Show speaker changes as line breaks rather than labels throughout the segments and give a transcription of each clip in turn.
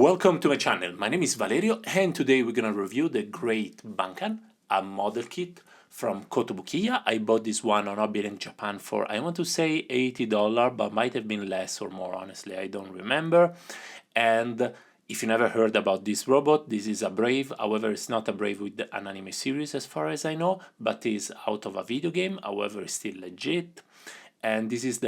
Welcome to my channel. My name is Valerio and today we're gonna review the great Baan, a model kit from Kotobukiya. I bought this one on eBay in Japan for, I want to say $80, but might have been less or more, honestly, I don't remember. And if you never heard about this robot, this is a Brave. However, it's not a Brave with an anime series as far as I know, but is out of a video game. However, it's still legit. And this is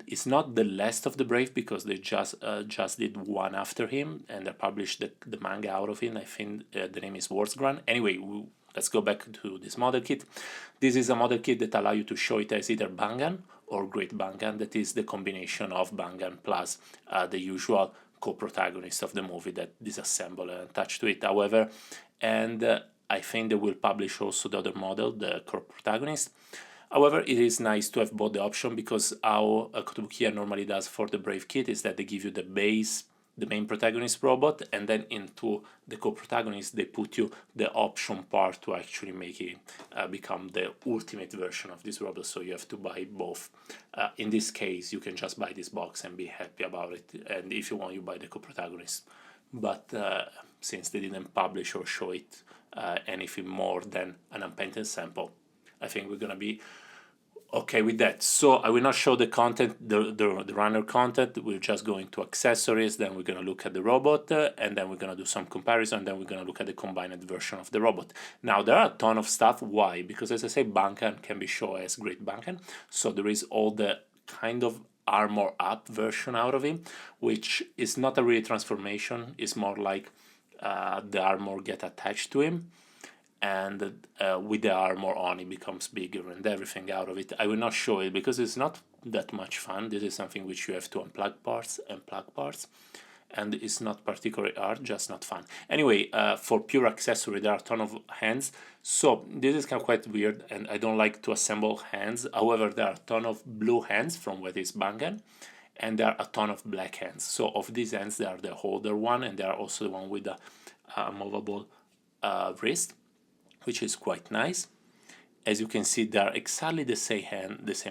it's not the last of the Brave because they just did one after him and they published the manga out of him. I think the name is Gaan. Anyway, let's go back to this model kit. This is a model kit that allows you to show it as either Baan or Great Baan. That is the combination of Baan plus the usual co-protagonist of the movie that disassemble and attach to it. However, and I think they will publish also the other model, the co-protagonist. However, it is nice to have both the option because how Kotobukiya normally does for the Brave kit is that they give you the base, the main protagonist robot, and then into the co-protagonist they put you the option part to actually make it become the ultimate version of this robot, so you have to buy both. In this case, you can just buy this box and be happy about it, and if you want, you buy the co-protagonist. But since they didn't publish or show it anything more than an unpainted sample, I think we're gonna be okay with that. So I will not show the content, the runner content. We'll just go into accessories, then we're gonna look at the robot, and then we're gonna do some comparison, then we're gonna look at the combined version of the robot. Now there are a ton of stuff. Why? Because as I say, Baan can be shown as Great Baan. So there is all the kind of armor up version out of him, which is not a real transformation. It's more like the armor get attached to him, and with the armor on it becomes bigger and everything out of it. I will not show it because it's not that much fun. This is something which you have to unplug parts and plug parts, and it's not particularly hard, just not fun. Anyway, for pure accessory there are a ton of hands, so this is kind of quite weird and I don't like to assemble hands. However, there are a ton of blue hands from what is Baan, and there are a ton of black hands. So of these hands there are the holder one, and there are also the one with the movable wrist, which is quite nice. As you can see, they are exactly the same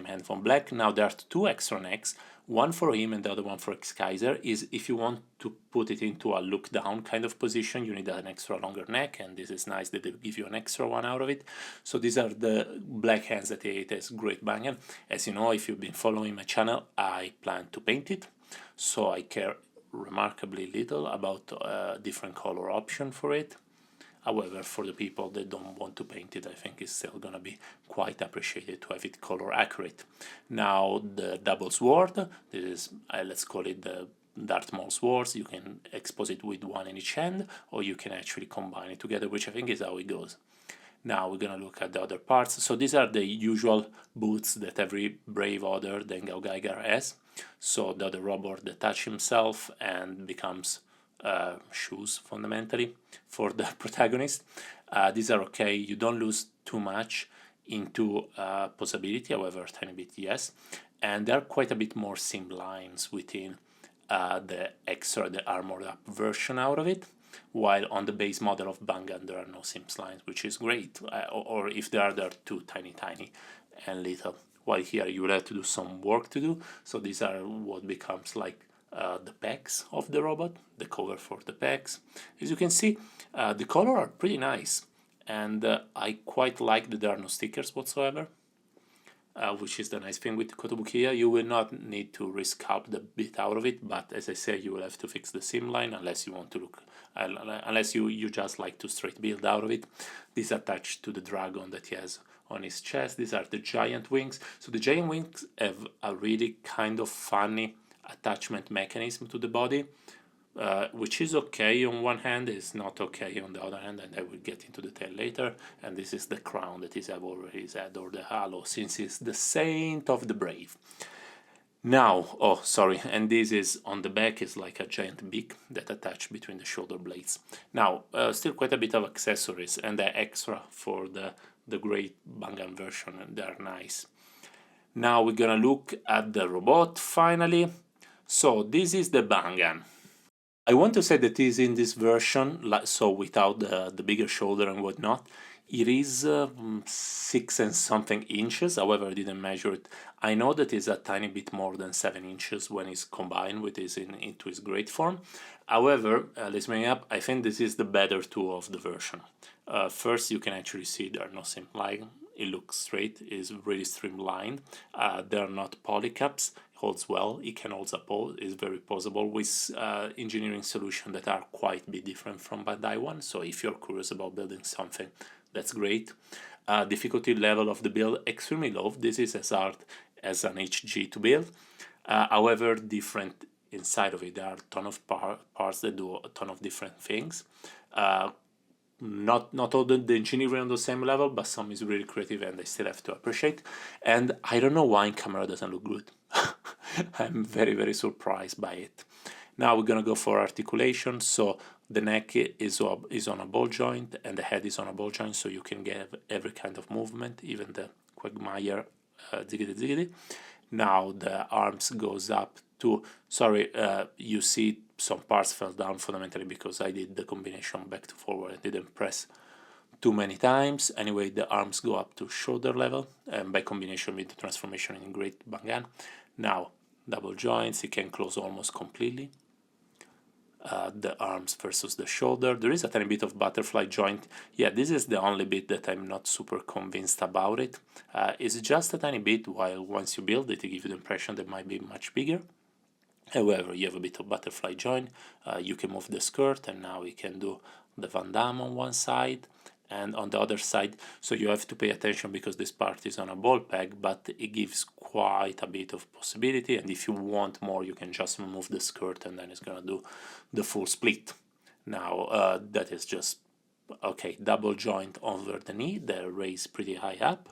hand from Black. Now there are two extra necks, one for him and the other one for X-Kaiser. Is if you want to put it into a look down kind of position, you need an extra longer neck, and this is nice that they give you an extra one out of it. So these are the black hands that I ate as Great Baan. As you know, if you've been following my channel, I plan to paint it, so I care remarkably little about different color option for it. However, for the people that don't want to paint it, I think it's still gonna be quite appreciated to have it color accurate. Now the double sword, this is, let's call it the Darth Maul swords. You can expose it with one in each hand, or you can actually combine it together, which I think is how it goes. Now we're gonna look at the other parts. So these are the usual boots that every Brave other than Geiger has. So the other robot detach himself and becomes shoes fundamentally for the protagonist. These are okay, you don't lose too much into posability, however a tiny bit yes, and there are quite a bit more seam lines within the armored up version out of it, while on the base model of Baan there are no seam lines, which is great, or if there are too tiny and little, while here you will have to do some work to do. So these are what becomes like the pecs of the robot, the cover for the pecs. As you can see, the color are pretty nice, and I quite like that there are no stickers whatsoever, which is the nice thing with Kotobukiya. You will not need to resculpt the bit out of it, but as I say, you will have to fix the seam line unless you want to look, unless you just like to straight build out of it. This attached to the dragon that he has on his chest. These are the giant wings. So the giant wings have a really kind of funny attachment mechanism to the body, which is okay on one hand, is not okay on the other hand, and I will get into detail later. And this is the crown that is over his head, or the halo, since he's the saint of the Brave. Now, oh sorry, and this is on the back is like a giant beak that attach between the shoulder blades. Now still quite a bit of accessories, and the extra for the Great Baan version, and they're nice. Now we're gonna look at the robot finally. So this is the Baan. I want to say that is in this version, so without the bigger shoulder and whatnot, it is 6 and something inches. However, I didn't measure it. I know that it's a tiny bit more than 7 inches when it's combined with this into its great form. However, let's bring up. I think this is the better tool of the version. First, you can actually see there are no seam line. It looks straight. It's really streamlined. There are not polycaps. Holds well. It can also pose. Is very posable with engineering solutions that are quite a bit different from Bandai one. So if you're curious about building something, that's great. Difficulty level of the build extremely low. This is as hard as an HG to build. However, different inside of it. There are a ton of parts that do a ton of different things. Not all the engineering on the same level, but some is really creative and I still have to appreciate. And I don't know why in camera doesn't look good. I'm very, very surprised by it. Now we're gonna go for articulation. So the neck is on a ball joint and the head is on a ball joint, so you can get every kind of movement, even the quagmire ziggity ziggity. Now the arms goes up to, sorry, you see some parts fell down fundamentally because I did the combination back to forward. I didn't press too many times. Anyway, the arms go up to shoulder level, and by combination with the transformation in Great Baan. Now, double joints, it can close almost completely. The arms versus the shoulder. There is a tiny bit of butterfly joint. Yeah, this is the only bit that I'm not super convinced about it. It's just a tiny bit, while once you build it, it gives you the impression that it might be much bigger. However, you have a bit of butterfly joint. You can move the skirt, and now we can do the Van Damme on one side and on the other side. So you have to pay attention because this part is on a ball peg, but it gives quite a bit of possibility. And if you want more, you can just remove the skirt and then it's gonna do the full split. Now that is just okay. Double joint over the knee, they raise pretty high up.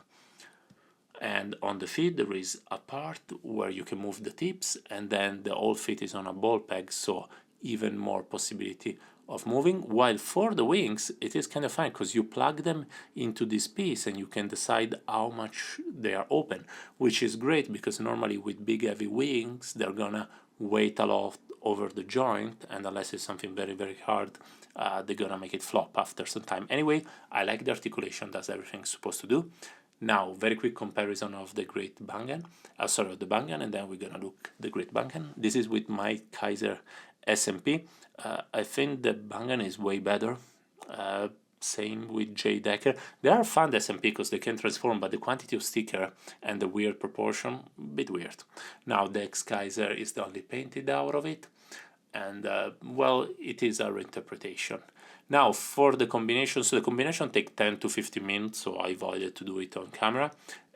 And on the feet there is a part where you can move the tips, and then the whole feet is on a ball peg, so even more possibility of moving. While for the wings it is kind of fine because you plug them into this piece and you can decide how much they are open, which is great because normally with big heavy wings they're gonna weight a lot over the joint, and unless it's something very, very hard, they're gonna make it flop after some time. Anyway, I like the articulation, does everything it's supposed to do. Now, very quick comparison of the Great Baan, the Baan, and then we're gonna look the Great Baan. This is with my Kaiser SMP. I think the Baan is way better. Same with J Decker. They are fun SMP because they can transform, but the quantity of sticker and the weird proportion, bit weird. Now the X Kaiser is the only painted out of it, and well, it is a reinterpretation. Now for the combination, so the combination takes 10 to 15 minutes, so I avoided to do it on camera,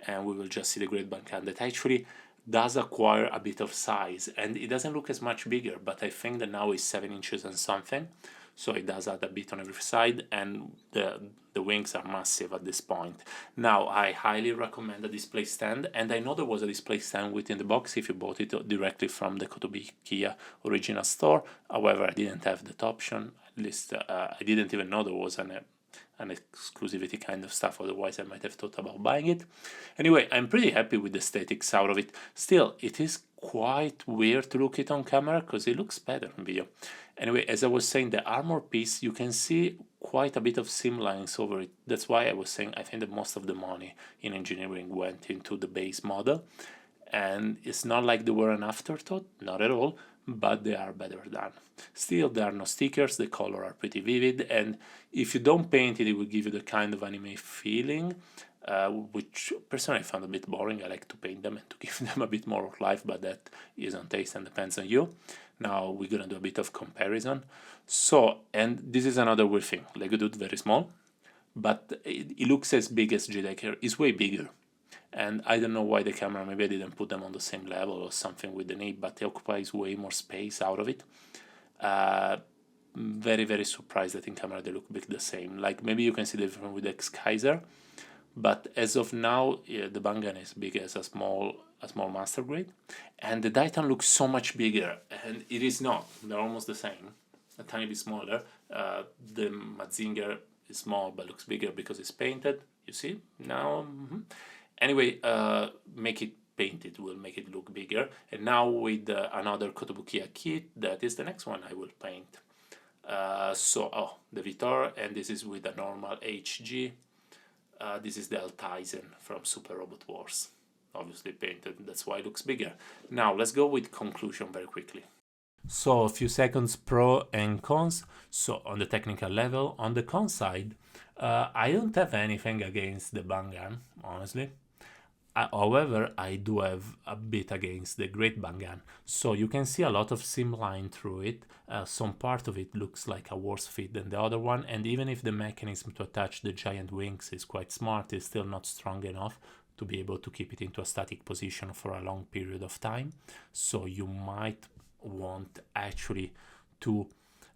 and we will just see the Great Baan that actually does acquire a bit of size, and it doesn't look as much bigger, but I think that now it's 7 inches and something, so it does add a bit on every side, and the wings are massive at this point. Now I highly recommend a display stand, and I know there was a display stand within the box if you bought it directly from the Kotobukiya original store. However, I didn't have that option. At least I didn't even know there was an exclusivity kind of stuff, otherwise I might have thought about buying it. Anyway, I'm pretty happy with the aesthetics out of it. Still, it is quite weird to look at it on camera because it looks better in video. Anyway, as I was saying, the armor piece, you can see quite a bit of seam lines over it. That's why I was saying I think that most of the money in engineering went into the base model, and it's not like they were an afterthought, not at all, but they are better done. Still, there are no stickers, the color are pretty vivid, and if you don't paint it, it will give you the kind of anime feeling, which personally I found a bit boring. I like to paint them and to give them a bit more of life, but that is on taste and depends on you. Now we're gonna do a bit of comparison. So, and this is another weird thing, Lego Dude very small, but it looks as big as J-Decker. It's way bigger. And I don't know why the camera, maybe I didn't put them on the same level or something with the knee, but it occupies way more space out of it. Very, very surprised that in camera they look big the same. Like maybe you can see the difference with the X-Kaiser, but as of now, the Baan is big as a small master grade, and the Titan looks so much bigger, and it is not. They're almost the same, a tiny bit smaller. The Mazinger is small but looks bigger because it's painted. You see now. Anyway, make it paint it will make it look bigger. And now with another Kotobukiya kit, that is the next one I will paint. The Vitor, and this is with a normal HG. This is the Altizen from Super Robot Wars. Obviously painted, that's why it looks bigger. Now let's go with conclusion very quickly. So a few seconds pro and cons. So on the technical level, on the con side, I don't have anything against the Baan, honestly. However, I do have a bit against the Great Baan. So you can see a lot of seam line through it. Some part of it looks like a worse fit than the other one, and even if the mechanism to attach the giant wings is quite smart, it's still not strong enough to be able to keep it into a static position for a long period of time. So you might want actually to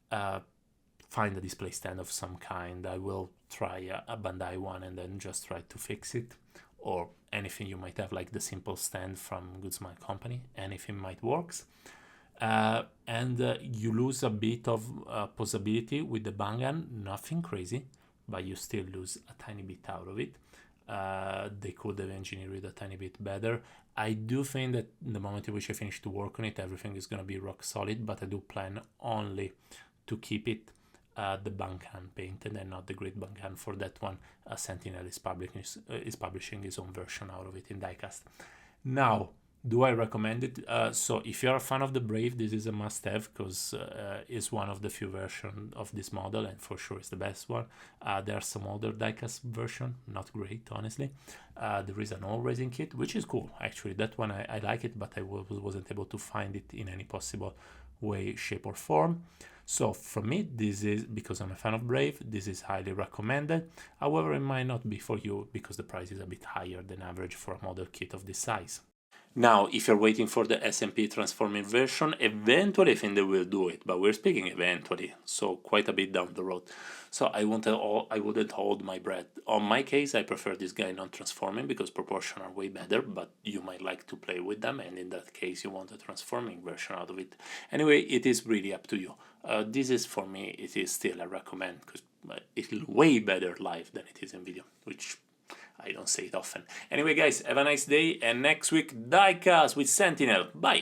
find a display stand of some kind. I will try a Bandai one and then just try to fix it, or anything you might have, like the simple stand from Good Smile Company. Anything might works. You lose a bit of posability with the Baan, nothing crazy, but you still lose a tiny bit out of it. They could have engineered it a tiny bit better. I do think that the moment in which I finish to work on it, everything is going to be rock solid, but I do plan only to keep it the Baan painted and not the Great Baan. For that one, Sentinel is publishing his own version out of it in diecast. Now, do I recommend it? So if you're a fan of the Brave, this is a must-have, because it's one of the few versions of this model, and for sure it's the best one. There are some older diecast version, not great, honestly. There is an old resin kit, which is cool, actually. That one, I like it, but I wasn't able to find it in any possible way, shape, or form. So for me, this is, because I'm a fan of Brave, this is highly recommended. However, it might not be for you, because the price is a bit higher than average for a model kit of this size. Now, if you're waiting for the SMP transforming version, eventually I think they will do it, but we're speaking eventually, so quite a bit down the road. So I wouldn't hold my breath. On my case, I prefer this guy non-transforming because proportions are way better, but you might like to play with them, and in that case you want a transforming version out of it. Anyway, it is really up to you. This is, for me, it is still a recommend, because it's way better live than it is in video, which I don't say it often. Anyway, guys, have a nice day, and next week, diecast with Sentinel. Bye!